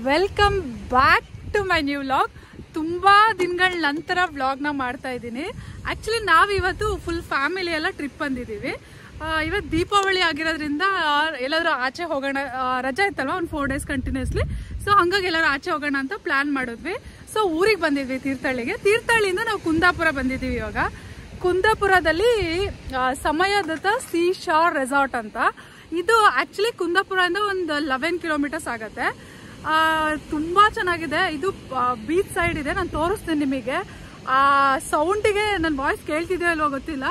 Welcome back to my new vlog. ತುಂಬಾ ದಿನಗಳ ನಂತರ ವ್ಲಾಗ್ನ ಮಾಡ್ತಾ ಇದ್ದೀನಿ. ಆಕ್ಚುಲಿ ನಾವು ಇವತ್ತು ಫುಲ್ ಫ್ಯಾಮಿಲಿ ಎಲ್ಲ ಟ್ರಿಪ್ ಬಂದಿದ್ದೀವಿ. ಇವತ್ತು ದೀಪಾವಳಿ ಆಗಿರೋದ್ರಿಂದ ಎಲ್ಲಾದ್ರೂ ಆಚೆ ಹೋಗೋಣ, ರಜಾ ಇತ್ತಲ್ವಾ ಒಂದು 4 days ಕಂಟಿನ್ಯೂಸ್ಲಿ. ಸೊ ಹಂಗಾಗಿ ಎಲ್ಲರೂ ಆಚೆ ಹೋಗೋಣ ಅಂತ ಪ್ಲಾನ್ ಮಾಡಿದ್ವಿ. ಸೊ ಊರಿಗೆ ಬಂದಿದ್ವಿ ತೀರ್ಥಹಳ್ಳಿಗೆ. ತೀರ್ಥಹಳ್ಳಿಯಿಂದ ನಾವು ಕುಂದಾಪುರ ಬಂದಿದ್ದೀವಿ. ಇವಾಗ ಕುಂದಾಪುರದಲ್ಲಿ ಸಮಯದತ್ತ ಸೀ ಶಾರ್ ರೆಸಾರ್ಟ್ ಅಂತ. ಇದು ಆಕ್ಚುಲಿ ಕುಂದಾಪುರದಿಂದ ಒಂದು 11 kilometers ಆಗತ್ತೆ. ತುಂಬಾ ಚೆನ್ನಾಗಿದೆ. ಇದು ಬೀಚ್ ಸೈಡ್ ಇದೆ. ನಾನು ತೋರಿಸ್ತೀನಿ ನಿಮಗೆ. ಸೌಂಡಿಗೆ ನನ್ನ ವಾಯ್ಸ್ ಕೇಳ್ತಿದೆಯೋ ಇಲ್ವೋ ಗೊತ್ತಿಲ್ಲ,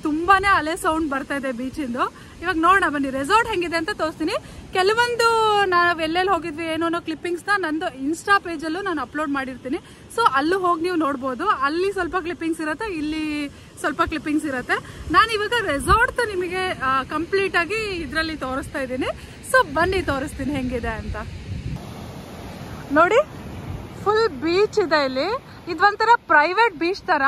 ತುಂಬಾನೇ ಅಲೆ ಸೌಂಡ್ ಬರ್ತಾ ಇದೆ ಬೀಚಿಂದು. ಇವಾಗ ನೋಡೋಣ ಬನ್ನಿ ರೆಸಾರ್ಟ್ ಹೆಂಗಿದೆ ಅಂತ ತೋರಿಸ್ತೀನಿ. ಕೆಲವೊಂದು ನಾವು ಎಲ್ಲೆಲ್ಲಿ ಹೋಗಿದ್ವಿ ಏನೋ ಕ್ಲಿಪ್ಪಿಂಗ್ಸ್ನ ನಂದು ಇನ್ಸ್ಟಾ ಪೇಜಲ್ಲೂ ನಾನು ಅಪ್ಲೋಡ್ ಮಾಡಿರ್ತೀನಿ. ಸೊ ಅಲ್ಲೂ ಹೋಗಿ ನೀವು ನೋಡ್ಬೋದು. ಅಲ್ಲಿ ಸ್ವಲ್ಪ ಕ್ಲಿಪ್ಪಿಂಗ್ಸ್ ಇರುತ್ತೆ, ಇಲ್ಲಿ ಸ್ವಲ್ಪ ಕ್ಲಿಪ್ಪಿಂಗ್ಸ್ ಇರುತ್ತೆ. ನಾನು ಇವಾಗ ರೆಸಾರ್ಟ್ ನಿಮಗೆ ಕಂಪ್ಲೀಟ್ ಆಗಿ ಇದರಲ್ಲಿ ತೋರಿಸ್ತಾ ಇದ್ದೀನಿ. ಸೊ ಬನ್ನಿ ತೋರಿಸ್ತೀನಿ ಹೆಂಗಿದೆ ಅಂತ. ನೋಡಿ, ಫುಲ್ ಬೀಚ್ ಇದೆ ಇಲ್ಲಿ. ಇದೊಂಥರ ಪ್ರೈವೇಟ್ ಬೀಚ್ ತರ,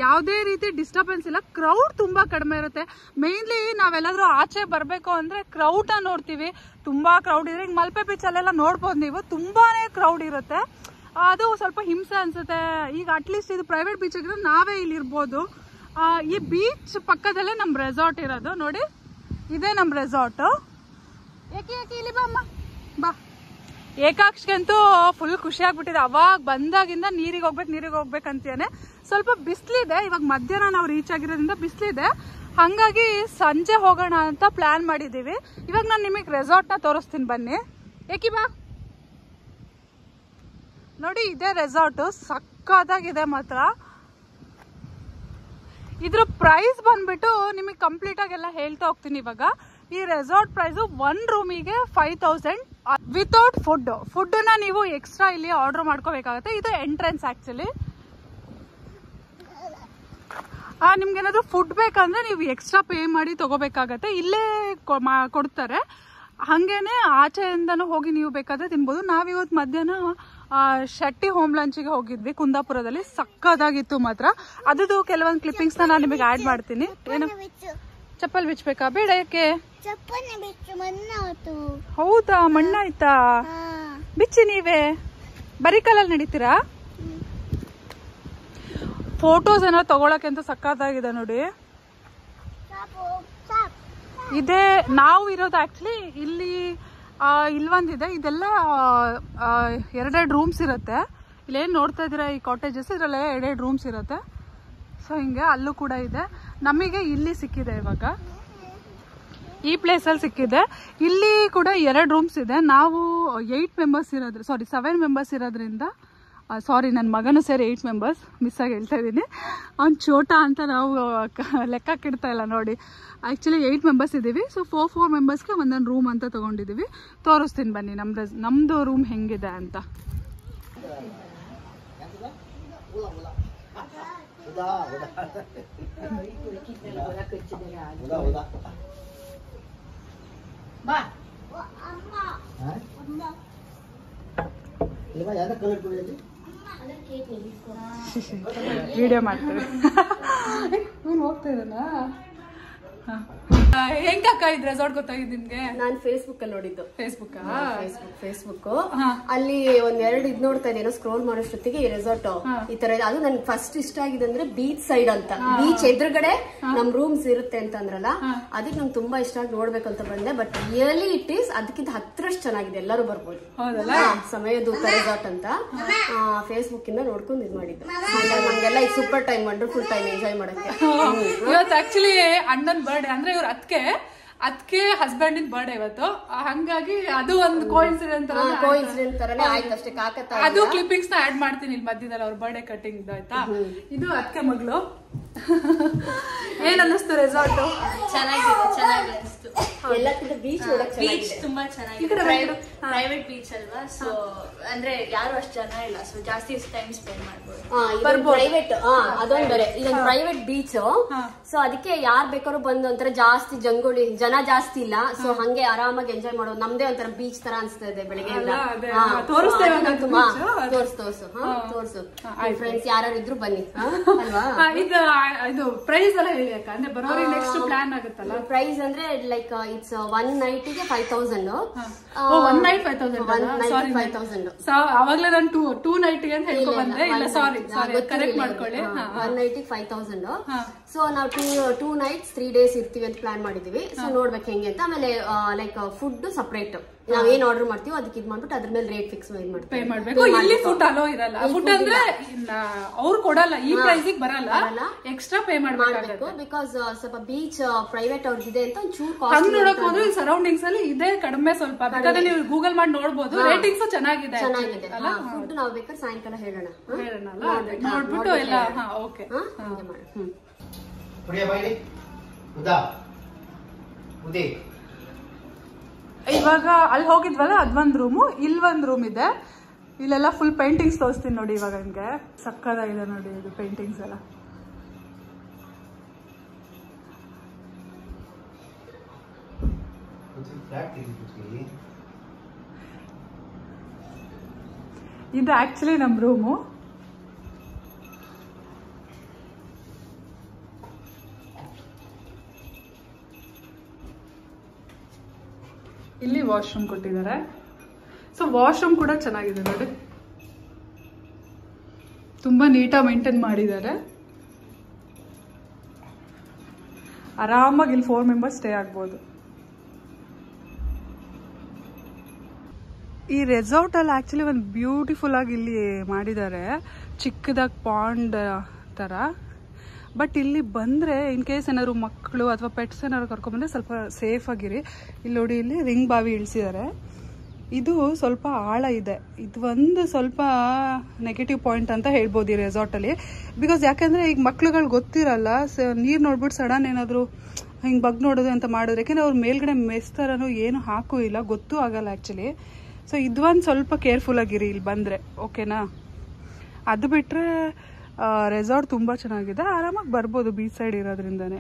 ಯಾವುದೇ ರೀತಿ ಡಿಸ್ಟರ್ಬೆನ್ಸ್ ಇಲ್ಲ. ಕ್ರೌಡ್ ತುಂಬಾ ಕಡಿಮೆ ಇರುತ್ತೆ. ಮೇನ್ಲಿ ನಾವೆಲ್ಲಾದ್ರೂ ಆಚೆ ಬರ್ಬೇಕು ಅಂದ್ರೆ ಕ್ರೌಡ್ ನ ನೋಡ್ತೀವಿ. ತುಂಬಾ ಕ್ರೌಡ್ ಇದೆ. ಈಗ ಮಲ್ಪೆ ಬೀಚ್ ಅಲ್ಲೆಲ್ಲ ನೋಡ್ಬೋದು ನೀವು, ತುಂಬಾನೇ ಕ್ರೌಡ್ ಇರುತ್ತೆ. ಅದು ಸ್ವಲ್ಪ ಹಿಂಸೆ ಅನ್ಸುತ್ತೆ. ಈಗ ಅಟ್ಲೀಸ್ಟ್ ಇದು ಪ್ರೈವೇಟ್ ಬೀಚ್ ಆಗಿದ್ರೆ ನಾವೇ ಇಲ್ಲಿ ಇರ್ಬೋದು. ಈ ಬೀಚ್ ಪಕ್ಕದಲ್ಲೇ ನಮ್ ರೆಸಾರ್ಟ್ ಇರೋದು. ನೋಡಿ, ಇದೇ ನಮ್ ರೆಸಾರ್ಟ್. ಏಕೆ ಇಲ್ಲಿ ಬಾ ಅಮ್ಮ, ಬಾ. ಏಕಾಕ್ಷಿಗಂತೂ ಫುಲ್ ಖುಷಿ ಆಗ್ಬಿಟ್ಟಿದೆ. ಅವಾಗ ಬಂದಾಗಿಂದ ನೀರಿಗೆ ಹೋಗ್ಬೇಕಂತಾನೆ. ಸ್ವಲ್ಪ ಬಿಸಿಲಿದೆ. ಇವಾಗ ಮಧ್ಯಾಹ್ನ ನಾವು ರೀಚ್ ಆಗಿರೋದ್ರಿಂದ ಬಿಸಿಲಿದೆ. ಹಂಗಾಗಿ ಸಂಜೆ ಹೋಗೋಣ ಅಂತ ಪ್ಲಾನ್ ಮಾಡಿದೀವಿ. ಇವಾಗ ನಾನು ನಿಮಗೆ ರೆಸಾರ್ಟ್ ನ ತೋರಿಸ್ತೀನಿ ಬನ್ನಿ. ಏಕಿ ಬಾ. ನೋಡಿ, ಇದೇ ರೆಸಾರ್ಟ್. ಸಕ್ಕತ್ತಾಗಿದೆ ಮಾತ್ರ. ಇದ್ರ ಪ್ರೈಸ್ ಬಂದ್ಬಿಟ್ಟು ನಿಮಗೆ ಕಂಪ್ಲೀಟ್ ಆಗಿ ಎಲ್ಲ ಹೇಳ್ತಾ ಹೋಗ್ತೀನಿ. ಇವಾಗ ಈ ರೆಸಾರ್ಟ್ ಪ್ರೈಸ್ 1 ರೂಮಿಗೆ 5000 ವಿತೌಟ್ ಫುಡ್ ನ ನೀವು ಎಕ್ಸ್ಟ್ರಾ ಇಲ್ಲಿ ಆರ್ಡರ್ ಮಾಡ್ಕೋಬೇಕಾಗತ್ತೆ. ಇದು ಎಂಟ್ರೆನ್ಸ್. ಆಕ್ಚುಲಿ ನಿಮ್ಗೆ ಏನಾದ್ರು ಫುಡ್ ಬೇಕಂದ್ರೆ ನೀವು ಎಕ್ಸ್ಟ್ರಾ ಪೇ ಮಾಡಿ ತಗೋಬೇಕಾಗತ್ತೆ. ಇಲ್ಲೇ ಕೊಡ್ತಾರೆ. ಹಂಗೇನೆ ಆಚೆಯಿಂದನೂ ಹೋಗಿ ನೀವು ಬೇಕಾದ್ರೆ ತಿನ್ಬೋದು. ನಾವಿವತ್ತು ಮಧ್ಯಾಹ್ನ ಶೆಟ್ಟಿ ಹೋಮ್ ಲಂಚ್ಗೆ ಹೋಗಿದ್ವಿ ಕುಂದಾಪುರದಲ್ಲಿ. ಸಕ್ಕದಾಗಿತ್ತು ಮಾತ್ರ. ಅದದು ಕೆಲವೊಂದು ಕ್ಲಿಪ್ಪಿಂಗ್ಸ್ ನಾನು ನಿಮಗೆ ಆಡ್ ಮಾಡ್ತೀನಿ. ಏನು ಚಪ್ಪಲ್ ಬಿಚ್ಚಬೇಕಾ? ಬೇಡ, ಯಾಕೆ? ಹೌದಾ, ಮಣ್ಣಾಯ್ತಾ? ಬಿಚ್ಚಿ ನೀವೇ. ಬರೀ ಕಾಲಲ್ಲಿ ನಡೀತೀರಾ? ಫೋಟೋಸ್ ಏನೋ ತಗೊಳಕ್ಕೆ ಅಂತ ಸಕ್ಕತ್ತಾಗಿದೆ ನೋಡಿ. ಇದೇ ನಾವು ಇರೋದು. ಆಕ್ಚುಲಿ ಇಲ್ಲೊಂದಿದೆ. ಇದೆಲ್ಲ 2 ರೂಮ್ಸ್ ಇರುತ್ತೆ. ಇಲ್ಲೇನು ನೋಡ್ತಾ ಇದ್ದೀರಾ ಈ ಕಾಟೇಜಸ್, ಇದರಲ್ಲೇ 2 ರೂಮ್ಸ್ ಇರುತ್ತೆ. ಸೊ ಹಿಂಗೆ ಅಲ್ಲೂ ಕೂಡ ಇದೆ. ನಮಗೆ ಇಲ್ಲಿ ಸಿಕ್ಕಿದೆ. ಇವಾಗ ಈ ಪ್ಲೇಸಲ್ಲಿ ಸಿಕ್ಕಿದೆ. ಇಲ್ಲಿ ಕೂಡ 2 ರೂಮ್ಸ್ ಇದೆ. ನಾವು 7 ಮೆಂಬರ್ಸ್ ಇರೋದ್ರ 7 ಮೆಂಬರ್ಸ್ ಇರೋದ್ರಿಂದ, ನನ್ನ ಮಗನೂ ಸೇರಿ 8 ಮೆಂಬರ್ಸ್. ಮಿಸ್ ಆಗಿ ಹೇಳ್ತಾ ಇದ್ದೀನಿ. ಅವ್ನು ಚೋಟ ಅಂತ ನಾವು ಲೆಕ್ಕಕ್ಕಿಡ್ತಾ ಇಲ್ಲ ನೋಡಿ. ಆ್ಯಕ್ಚುಲಿ 8 ಮೆಂಬರ್ಸ್ ಇದ್ದೀವಿ. ಸೊ 4 ಮೆಂಬರ್ಸ್ಗೆ ಒಂದೊಂದು ರೂಮ್ ಅಂತ ತೊಗೊಂಡಿದ್ದೀವಿ. ತೋರಿಸ್ತೀನಿ ಬನ್ನಿ ನಮ್ಮದು ರೂಮ್ ಹೆಂಗಿದೆ ಅಂತ. ವಿಡಿಯೋ ಮಾಡ್ತೇವೆ. ಇವ್ನು ಹೋಗ್ತಾ ಇದ್ದಾನಾ? ಹೆಂಗಕ್ಕ ಇದು ರೆಸಾರ್ಟ್ ಗೊತ್ತಾಗಿದೆ ನಿಮ್ಗೆ? ನಾನು ಫೇಸ್ಬುಕ್ ಅಲ್ಲಿ ನೋಡಿದ್ದು. ಫೇಸ್ಬುಕ್ ಅಲ್ಲಿ ಒಂದೆರಡು ಇದ್ ನೋಡ್ತಾ ಇದ್ದೇನೋ ಸ್ಕ್ರೋಲ್ ಮಾಡೋಷ್ಟೊತ್ತಿಗೆ ಈ ರೆಸಾರ್ಟ್ ಈ ತರ. ಅದು ನನ್ಗೆ ಫಸ್ಟ್ ಇಷ್ಟ ಆಗಿದೆ ಅಂದ್ರೆ ಬೀಚ್ ಸೈಡ್ ಅಂತ. ಬೀಚ್ ಎದುರುಗಡೆ ನಮ್ ರೂಮ್ಸ್ ಇರುತ್ತೆ ಅಂತ ಅಂದ್ರಲ್ಲ, ಅದಕ್ಕೆ ನಂಗೆ ತುಂಬಾ ಇಷ್ಟ ಆಗಿ ನೋಡ್ಬೇಕಂತ ಬಂದೆ. ಬಟ್ ರಿಯಲಿ ಇಟ್ ಈಸ್ ಅದಕ್ಕಿಂತ 10ರಷ್ಟು ಚೆನ್ನಾಗಿದೆ. ಎಲ್ಲರೂ ಬರ್ಬೋದು. ಸಮಯದೂತ ರೆಸಾರ್ಟ್ ಅಂತ ಫೇಸ್ಬುಕ್ ಇಂದ ನೋಡ್ಕೊಂಡು ಇದ್ ಮಾಡಿದ್ದು. ನಮ್ಗೆಲ್ಲ ಈ super time, wonderful time enjoy ಮಾಡಕ್ಕೆ. ಇವತ್ತು ಆಕ್ಚುಲಿ ಅಣ್ಣನ್ ಬರ್ಡೇ ಅಂದ್ರೆ ಇವ್ರ ಅದಕ್ಕೆ ಹಸ್ಬೆಂಡ್ ಬರ್ಡೇ ಇವತ್ತು. ಹಂಗಾಗಿ ಅದು ಒಂದು ಕೋಇನ್ಸಿಡೆಂಟ್ ತರನೇ ಆಯ್ತು ಅಷ್ಟೇ. ಅದು ಕ್ಲಿಪ್ಪಿಂಗ್ಸ್ ನ ಆಡ್ ಮಾಡ್ತೀನಿ ಇಲ್ಲಿ ಮಧ್ಯದಲ್ಲಿ ಅವ್ರ ಬರ್ಡೇ ಕಟಿಂಗ್ ಆಯ್ತಾ. ಇದು ಅದಕ್ಕೆ ಮಗಳು. ಏನ್ ಅನ್ನಿಸ್ತು ರೆಸಾರ್ಟ್? ಚೆನ್ನಾಗಿದೆ ಅನಿಸ್ತು. ಎಲ್ಲಕ್ಕಿಂತ ಬೀಚ್ ತುಂಬಾ ಚೆನ್ನಾಗಿದೆ. ಪ್ರೈವೇಟ್ ಬೀಚ್ ಅಲ್ವಾ, ಸೊ ಅಂದ್ರೆ ಯಾರು ಅಷ್ಟು ಜನ ಇಲ್ಲ, ಸೊ ಜಾಸ್ತಿ ಟೈಮ್ ಸ್ಪೆಂಡ್ ಮಾಡ್ಬೋದು. ಪ್ರೈವೇಟ್ ಅದೊಂದು ಬೇರೆ. ಇದೊಂದು ಪ್ರೈವೇಟ್ ಬೀಚ್. ಸೊ ಅದಕ್ಕೆ ಯಾರು ಬೇಕಾದ್ರೂ ಬಂದು ಒಂಥರ ಜಾಸ್ತಿ ಜನ ಜಾಸ್ತಿ ಇಲ್ಲ. ಸೊ ಹಂಗೆ ಆರಾಮಾಗಿ ಎಂಜಾಯ್ ಮಾಡೋದು. ನಮ್ದೇ ಒಂಥರ ಬೀಚ್ ತರ ಅನ್ಸ್ತಾ ಇದೆ ಬೆಳಿಗ್ಗೆ. ತೋರ್ಸು ಫ್ರೆಂಡ್ಸ್ ಯಾರು ಇದ್ರು ಬನ್ನಿ ಅಲ್ವಾ. ಇದು ಪ್ರೈಸ್ ಎಲ್ಲ ಹೇಳಿ ಅಕ್ಕ, ಅಂದ್ರೆ ಬರೋರಿಗೆ ನೆಕ್ಸ್ಟ್ ಪ್ಲಾನ್ ಆಗುತ್ತಲ್ಲ. ಪ್ರೈಸ್ ಅಂದ್ರೆ ಲೈಕ್ ಇಟ್ಸ್ 1 ನೈಟ್ಗೆ 5,000. 1 ನೈಟ್ 5,000. ಅವಾಗ್ಲೇ ನಾನು 2 ನೈಟ್ಗೆ ಅಂತ ಹೇಳ್ಕೊಂಡ್ ಬಂದೆ. ಇಲ್ಲ ಸಾರಿ ಕರೆಕ್ಟ್ ಮಾಡ್ಕೊಳ್ಳಿ. 1 ನೈಟ್ಗೆ 5,000. ಸೊ ನಾವು 2 ನೈಟ್ಸ್ 3 ಡೇಸ್ ಇರ್ತೀವಿ ಅಂತ ಪ್ಲಾನ್ ಮಾಡಿದೀವಿ. ಸೊ ನೋಡ್ಬೇಕು ಹೆಂಗೆ ಅಂತ. ಆಮೇಲೆ ಲೈಕ್ ಫುಡ್ ಸಪರೇಟ್ ನಾವ್ ಏನ್ ಆರ್ಡರ್ ಮಾಡ್ತೀವಿ ಅದಕ್ಕೆ ಇದ್ ಮಾಡ್ಬಿಟ್ಟು ಅದ್ರ ಮೇಲೆ ರೇಟ್ ಫಿಕ್ಸ್ ಪೇ ಮಾಡ್ಬೇಕು. ಇಲ್ಲಿ ಫುಡ್ ಅಲೋ ಇರಲ್ಲ. ಫುಡ್ ಅಂದ್ರೆ ಅವ್ರು ಕೊಡಲ್ಲ, ಈ ಪ್ರೈಸ್ ಬರಲ್ಲ, ಎಕ್ಸ್ಟ್ರಾ ಪೇ ಮಾಡ್ಬೇಕು. ಬಿಕಾಸ್ ಸ್ವಲ್ಪ ಬೀಚ್ ಪ್ರೈವೇಟ್ ಅವ್ರದ್ದಿದೆ ಅಂತ ಒಂಚೂರು ಹಂಗ್ ನೋಡಕ್ ಹೋದ್ರೆ ಸರೌಂಡಿಂಗ್ಸ್ ಅಲ್ಲಿ ಇದೆ ಕಡಿಮೆ ಸ್ವಲ್ಪ. ಬೇಕಾದ್ರೆ ನೀವು ಗೂಗಲ್ ಮಾಡಿ ನೋಡ್ಬೋದು, ರೇಟಿಂಗ್ಸ್ ಚೆನ್ನಾಗಿದೆ. ಫುಡ್ ನಾವ್ ಬೇಕಾದ್ರೆ ಸಾಯಂಕಾಲ ಹೇಳೋಣ ನೋಡ್ಬಿಟ್ಟು ಎಲ್ಲ. ಓಕೆ ಇವಾಗ ಅಲ್ಲಿ ಹೋಗಿದ್ವಲ್ಲ ಅದೊಂದ್ ರೂಮು, ಇಲ್ಲೊಂದ್ ರೂಮ್ ಇದೆ. ಇಲ್ಲೆಲ್ಲ ಫುಲ್ ಪೇಂಟಿಂಗ್ಸ್ ತೋರಿಸ್ತೀನಿ ನೋಡಿ. ಇವಾಗ ನಿಮ್ಗೆ ಸಕ್ಕದಾಗಿದೆ ನೋಡಿ ಇದು ಪೇಂಟಿಂಗ್ಸ್ ಎಲ್ಲ. ಇದು ಆಕ್ಚುಲಿ ನಮ್ ರೂಮು. ಇಲ್ಲಿ ವಾಶ್ರೂಮ್ ಕೊಟ್ಟಿದ್ದಾರೆ. ಸೊ ವಾಶ್ರೂಮ್ ಕೂಡ ಚೆನ್ನಾಗಿದೆ ನೋಡಿ, ತುಂಬಾ ನೀಟಾಗಿ ಮೇಂಟೈನ್ ಮಾಡಿದ್ದಾರೆ. ಆರಾಮಾಗಿ ಇಲ್ಲಿ 4 ಮೆಂಬರ್ಸ್ ಸ್ಟೇ ಆಗ್ಬೋದು. ಈ ರೆಸಾರ್ಟ್ ಅಲ್ಲಿ ಆಕ್ಚುಲಿ ಒಂದು ಬ್ಯೂಟಿಫುಲ್ ಆಗಿ ಇಲ್ಲಿ ಮಾಡಿದ್ದಾರೆ, ಚಿಕ್ಕದಾಗಿ ಪಾಂಡ್ ತರ. ಬಟ್ ಇಲ್ಲಿ ಬಂದ್ರೆ ಇನ್ ಕೇಸ್ ಏನಾದ್ರು ಮಕ್ಕಳು ಅಥವಾ ಪೆಟ್ಸ್ ಏನಾದ್ರು ಕರ್ಕೊಂಡ್ಬಂದ್ರೆ ಸ್ವಲ್ಪ ಸೇಫ್ ಆಗಿರಿ. ಇಲ್ಲಿ ನೋಡಿ, ಇಲ್ಲಿ ರಿಂಗ್ ಬಾವಿ ಇಳಿಸಿದ್ದಾರೆ. ಇದು ಸ್ವಲ್ಪ ಆಳ ಇದೆ. ಇದು ಒಂದು ಸ್ವಲ್ಪ ನೆಗೆಟಿವ್ ಪಾಯಿಂಟ್ ಅಂತ ಹೇಳ್ಬೋದು ಈ ರೆಸಾರ್ಟ್ ಅಲ್ಲಿ. ಬಿಕಾಸ್ ಯಾಕಂದ್ರೆ ಈಗ ಮಕ್ಳುಗಳು ಗೊತ್ತಿರಲ್ಲ, ನೀರ್ ನೋಡ್ಬಿಟ್ಟು ಸಡನ್ ಏನಾದ್ರು ಹಿಂಗ್ ಬಗ್ ನೋಡೋದು ಅಂತ ಮಾಡಿದ್ರೆ, ಯಾಕಂದ್ರೆ ಅವ್ರ ಮೇಲ್ಗಡೆ ಮೆಸ್ತರನು ಏನು ಹಾಕೂ ಇಲ್ಲ, ಗೊತ್ತೂ ಆಗಲ್ಲ ಆಕ್ಚುಲಿ. ಸೊ ಇದೊಂದು ಸ್ವಲ್ಪ ಕೇರ್ಫುಲ್ ಆಗಿರಿ ಇಲ್ಲಿ ಬಂದ್ರೆ, ಓಕೆನಾ? ಅದು ಬಿಟ್ರೆ ರೆಸಾರ್ಟ್ ತುಂಬಾ ಚೆನ್ನಾಗಿದೆ, ಆರಾಮಾಗಿ ಬರ್ಬೋದು ಬೀಚ್ ಸೈಡ್ ಇರೋದ್ರಿಂದಾನೆ.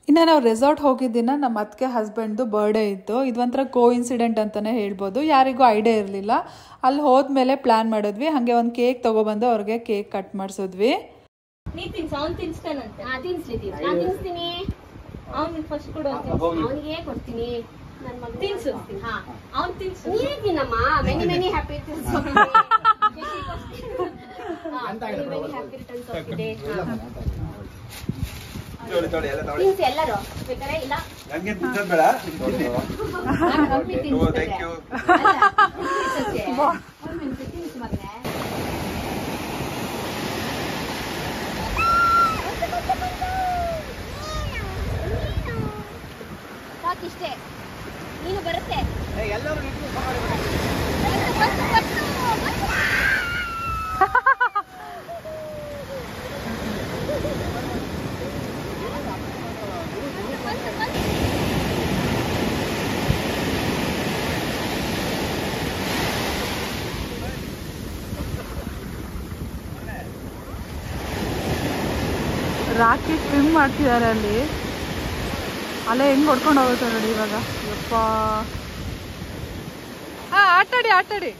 ಇನ್ನು ನಾವು ರೆಸಾರ್ಟ್ ಹೋಗಿದ್ದಿನ ನಮ್ಮ ಅತ್ತಿಗೆ ಹಸ್ಬೆಂಡ್ದು ಬರ್ಡೇ ಇತ್ತು. ಇದೊಂಥರ ಕೋ ಇನ್ಸಿಡೆಂಟ್ ಅಂತಾನೆ ಹೇಳ್ಬೋದು, ಯಾರಿಗೂ ಐಡಿಯಾ ಇರಲಿಲ್ಲ. ಅಲ್ಲಿ ಹೋದ್ಮೇಲೆ ಪ್ಲಾನ್ ಮಾಡಿದ್ವಿ, ಹಾಗೆ ಒಂದು ಕೇಕ್ ತಗೊಬಂದು ಅವ್ರಿಗೆ ಕೇಕ್ ಕಟ್ ಮಾಡಿಸಿದ್ವಿ. ಎಲ್ಲರೂ ಬೇಕಾರೆ ಇಲ್ಲ ಇಷ್ಟೇ ನೀನು ಬರುತ್ತೆ. ರಾಕಿ ಸ್ವಿಮ್ ಮಾಡ್ತಿದ್ದಾರೆ ಅಲ್ಲಿ, ಅಲ್ಲೇ ಹೆಂಗ್ ಹೊಡ್ಕೊಂಡು ಹೋಗುತ್ತೆ ನೋಡಿ ಇವಾಗ. ಯಪ್ಪ, ಆಟಾಡಿ ಆಟಾಡಿ.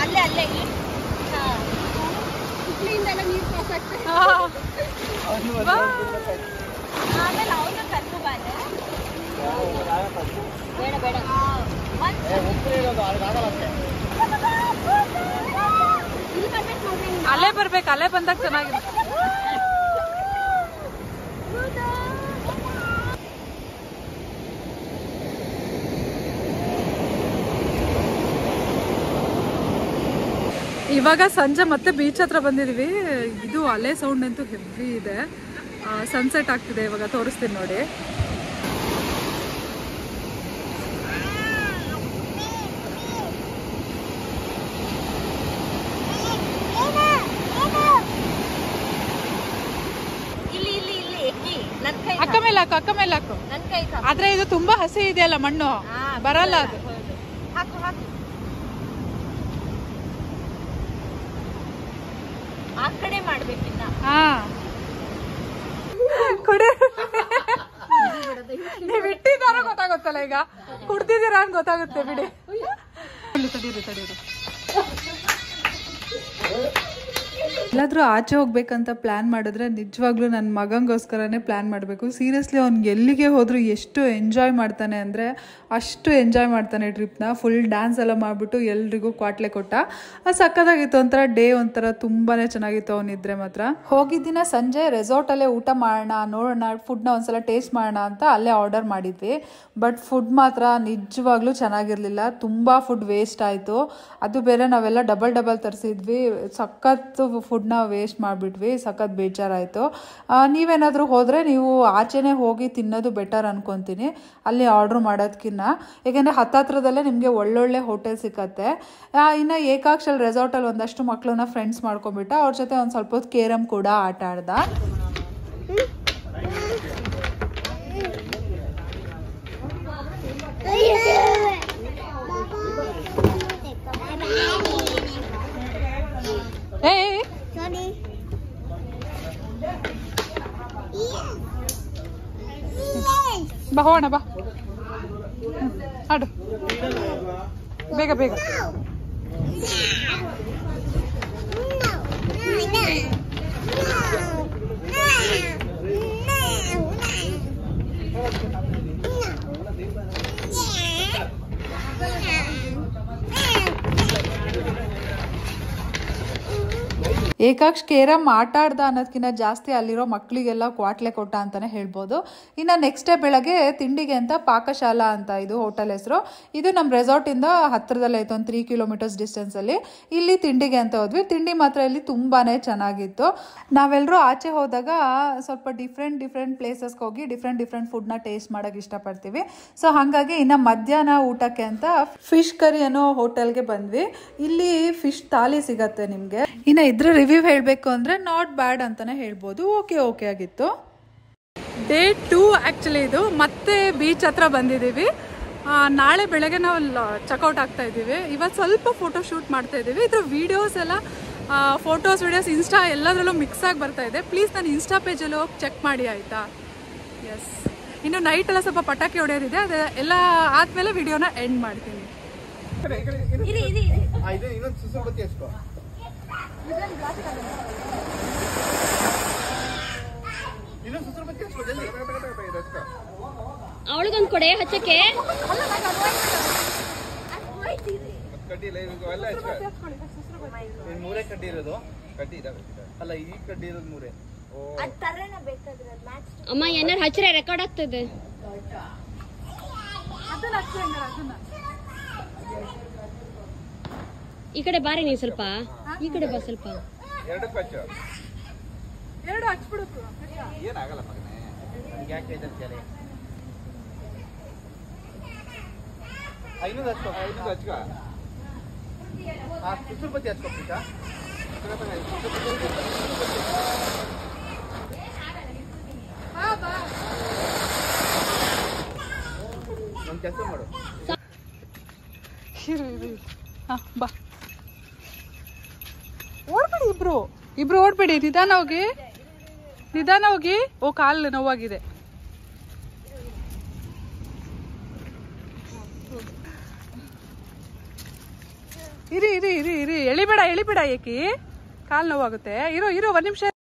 ಅಲ್ಲೇ ಅಲ್ಲೇ ಕುಟ್ಲಿಂದೆಲ್ಲ ನೀರು ಪಾಸ್ ಆಗ್ತದೆ. ಆಮೇಲೆ ಅವನು ಕರ್ಕೊ ಬಾನೆ. ಬೇಡ ಬೇಡ, ಅಲ್ಲೇ ಬರ್ಬೇಕು, ಅಲ್ಲೇ ಬಂದಾಗ ಚೆನ್ನಾಗಿದೆ. ಇವಾಗ ಸಂಜೆ ಮತ್ತೆ ಬೀಚ್ ಹತ್ರ ಬಂದಿದೀವಿ. ಇದು ಅಲೆ ಸೌಂಡ್ ಅಂತೂ ಹೆವಿ ಇದೆ. ಸನ್ಸೆಟ್ ಆಗ್ತಿದೆ ಇವಾಗ, ತೋರಿಸ್ತೀನಿ ನೋಡಿ. ಅಕ್ಕ ಮೇಲೆ ಹಾಕು, ಅಕ್ಕ ಮೇಲೆ ಹಾಕು. ಆದ್ರೆ ಇದು ತುಂಬಾ ಹಸಿ ಇದೆಯಲ್ಲ ಮಣ್ಣು, ಬರಲ್ಲ ಅದು. ಎಂಜಾಯ್ ಮಾಡ್ಬೇಕಿನ್ನ. ಕುಡಿ ನೀವ್ ಇಟ್ಟಿದಾರ ಗೊತ್ತಾಗುತ್ತಲ್ಲ, ಈಗ ಕುಡ್ದಿದ್ದೀರಾ ಅಂತ ಗೊತ್ತಾಗುತ್ತೆ ಬಿಡಿ. ತಡೀರಿ ಎಲ್ಲಾದ್ರೂ ಆಚೆ ಹೋಗ್ಬೇಕಂತ ಪ್ಲಾನ್ ಮಾಡಿದ್ರೆ ನಿಜವಾಗ್ಲೂ ನನ್ನ ಮಗಂಗೋಸ್ಕರನೇ ಪ್ಲಾನ್ ಮಾಡಬೇಕು. ಸೀರಿಯಸ್ಲಿ ಅವ್ನಿಗೆ ಎಲ್ಲಿಗೆ ಹೋದ್ರು ಎಷ್ಟು ಎಂಜಾಯ್ ಮಾಡ್ತಾನೆ ಅಂದರೆ ಅಷ್ಟು ಎಂಜಾಯ್ ಮಾಡ್ತಾನೆ ಟ್ರಿಪ್ನ. ಫುಲ್ ಡ್ಯಾನ್ಸ್ ಎಲ್ಲ ಮಾಡಿಬಿಟ್ಟು ಎಲ್ರಿಗೂ ಕ್ವಾಟ್ಲೆ ಕೊಟ್ಟ. ಸಕ್ಕತ್ತಾಗಿತ್ತು, ಒಂಥರ ಡೇ ಒಂಥರ ತುಂಬಾ ಚೆನ್ನಾಗಿತ್ತು ಅವನಿದ್ರೆ ಮಾತ್ರ. ಹೋಗಿದ್ದಿನ ಸಂಜೆ ರೆಸಾರ್ಟಲ್ಲೇ ಊಟ ಮಾಡೋಣ, ನೋಡೋಣ, ಫುಡ್ನ ಒಂದ್ಸಲ ಟೇಸ್ಟ್ ಮಾಡೋಣ ಅಂತ ಅಲ್ಲೇ ಆರ್ಡರ್ ಮಾಡಿದ್ವಿ. ಬಟ್ ಫುಡ್ ಮಾತ್ರ ನಿಜವಾಗ್ಲೂ ಚೆನ್ನಾಗಿರಲಿಲ್ಲ. ತುಂಬ ಫುಡ್ ವೇಸ್ಟ್ ಆಯಿತು. ಅದು ಬೇರೆ ನಾವೆಲ್ಲ ಡಬಲ್ ತರಿಸಿದ್ವಿ. ಸಖತ್ತು ಫುಡ್ನ ವೇಸ್ಟ್ ಮಾಡಿಬಿಟ್ವಿ. ಸಖತ್ ಬೇಜಾರಾಯಿತು. ನೀವೇನಾದರೂ ಹೋದರೆ ನೀವು ಆಚೆನೇ ಹೋಗಿ ತಿನ್ನೋದು ಬೆಟರ್ ಅನ್ಕೊತೀನಿ, ಅಲ್ಲಿ ಆರ್ಡ್ರ್ ಮಾಡೋದಕ್ಕಿಂತ. ಏಕೆಂದರೆ ಹತ್ತತ್ರದಲ್ಲೇ ನಿಮಗೆ ಒಳ್ಳೊಳ್ಳೆ ಹೋಟೆಲ್ ಸಿಕ್ಕತ್ತೆ. ಇನ್ನು ಏಕಾಕ್ಷಲ್ ರೆಸಾರ್ಟಲ್ಲಿ ಒಂದಷ್ಟು ಮಕ್ಕಳನ್ನ ಫ್ರೆಂಡ್ಸ್ ಮಾಡ್ಕೊಂಡ್ಬಿಟ್ಟು ಅವ್ರ ಜೊತೆ ಒಂದು ಸ್ವಲ್ಪ ಹೊತ್ತು ಕೇರಮ್ ಕೂಡ ಆಟ ಆಡ್ದ. ಬಾ ಹೋಗೋಣ, ಬಾ ಆಡು ಬೇಗ ಬೇಗ. ಏಕಾಕ್ಷ್ ಕೇರಮ್ ಆಟ ಆಡ್ದ ಅನ್ನೋದಕ್ಕಿಂತ ಜಾಸ್ತಿ ಅಲ್ಲಿರೋ ಮಕ್ಕಳಿಗೆಲ್ಲ ಕ್ವಾಟ್ಲೆ ಕೊಟ್ಟ ಅಂತಲೇ ಹೇಳ್ಬೋದು. ಇನ್ನು ನೆಕ್ಸ್ಟ್ ಡೇ ಬೆಳಗ್ಗೆ ತಿಂಡಿಗೆ ಅಂತ ಪಾಕಶಾಲಾ ಅಂತ ಇದು ಹೋಟೆಲ್ ಹೆಸರು. ಇದು ನಮ್ಮ ರೆಸಾರ್ಟಿಂದ ಹತ್ತಿರದಲ್ಲೇ ಇತ್ತು, ಒಂದು 3 ಕಿಲೋಮೀಟರ್ಸ್ ಡಿಸ್ಟೆನ್ಸಲ್ಲಿ. ಇಲ್ಲಿ ತಿಂಡಿಗೆ ಅಂತ ಹೋದ್ವಿ. ತಿಂಡಿ ಮಾತ್ರ ಇಲ್ಲಿ ತುಂಬಾ ಚೆನ್ನಾಗಿತ್ತು. ನಾವೆಲ್ಲರೂ ಆಚೆ ಹೋದಾಗ ಸ್ವಲ್ಪ ಡಿಫ್ರೆಂಟ್ ಪ್ಲೇಸಸ್ಗೆ ಹೋಗಿ ಡಿಫ್ರೆಂಟ್ ಫುಡ್ನ ಟೇಸ್ಟ್ ಮಾಡೋಕ್ಕೆ ಇಷ್ಟಪಡ್ತೀವಿ. ಸೊ ಹಾಗಾಗಿ ಇನ್ನು ಮಧ್ಯಾಹ್ನ ಊಟಕ್ಕೆ ಅಂತ ಫಿಶ್ ಕರಿ ಅನ್ನೋ ಹೋಟೆಲ್ಗೆ ಬಂದ್ವಿ. ಇಲ್ಲಿ ಫಿಶ್ ಥಾಲಿ ಸಿಗತ್ತೆ ನಿಮಗೆ. ಇನ್ನು ಇದ್ರ ರಿವ್ಯೂ ಹೇಳಬೇಕು ಅಂದರೆ ನಾಟ್ ಬ್ಯಾಡ್ ಅಂತಲೇ ಹೇಳ್ಬೋದು. ಓಕೆ ಆಗಿತ್ತು. ಡೇ 2 ಆ್ಯಕ್ಚುಲಿ ಇದು. ಮತ್ತೆ ಬೀಚ್ ಹತ್ರ ಬಂದಿದ್ದೀವಿ. ನಾಳೆ ಬೆಳಗ್ಗೆ ನಾವು ಚೆಕ್ಔಟ್ ಆಗ್ತಾ ಇದ್ದೀವಿ. ಇವತ್ತು ಸ್ವಲ್ಪ ಫೋಟೋ ಶೂಟ್ ಮಾಡ್ತಾ ಇದ್ದೀವಿ. ಇದ್ರ ವೀಡಿಯೋಸ್ ಎಲ್ಲ ಫೋಟೋಸ್ ವೀಡಿಯೋಸ್ ಇನ್ಸ್ಟಾ ಎಲ್ಲದರಲ್ಲೂ ಮಿಕ್ಸ್ ಆಗಿ ಬರ್ತಾ ಇದೆ. ಪ್ಲೀಸ್ ನನ್ನ ಇನ್ಸ್ಟಾ ಪೇಜಲ್ಲಿ ಹೋಗಿ ಚೆಕ್ ಮಾಡಿ ಆಯಿತಾ. ಎಸ್, ಇನ್ನು ನೈಟ್ ಎಲ್ಲ ಸ್ವಲ್ಪ ಪಟಾಕಿ ಹೊಡೆಯೋದಿದೆ. ಅದು ಎಲ್ಲ ಆದಮೇಲೆ ವಿಡಿಯೋನ ಎಂಡ್ ಮಾಡ್ತೀನಿ. ಅವಳಿಗೊಂದು ಕೊಡೆ ಹಚ್ಚಕ್ಕೆ. ಮೂರೇ ಕಡ್ಡಿ ಇರೋದು, ಕಡ್ಡಿ ಅಲ್ಲ, ಈ ಕಡ್ಡಿ ಇರೋದು ಮೂರೇ. ಅಮ್ಮ ಏನಾರು ಹಚ್ಚಿರೆ ರೆಕಾರ್ಡ್ ಆಗ್ತದೆ. ಈ ಕಡೆ ಬಾರಿ ನೀವು ಸ್ವಲ್ಪ, ಈ ಕಡೆ ಬಾ ಸ್ವಲ್ಪ. ಎರಡು ಹಚ್ಬಿಡು. ಏನಾಗಲ್ಲ ಮಗನೇ, ನನ್ಗೆ ಯಾಕೆ ಇದಂತೇಳಿ. 500 ಹಚ್ಕೊ, 500 ಹಚ್ಕ. ಸುಸರು ಬತ್ತಿ ಹಚ್ಕೊಪ್ಪ. ಒಂದು ಕೆಲಸ ಮಾಡು, ಬಾ. ಓಡ್ಬೇಡಿ ಇಬ್ರು ಓಡ್ಬೇಡಿ. ನಿಧಾನ ಹೋಗಿ. ಓ, ಕಾಲು ನೋವಾಗಿದೆ. ಇರಿ ಎಳಿಬೇಡ ಏಕಿ, ಕಾಲು ನೋವಾಗುತ್ತೆ. ಇರೋ 1 ನಿಮಿಷ.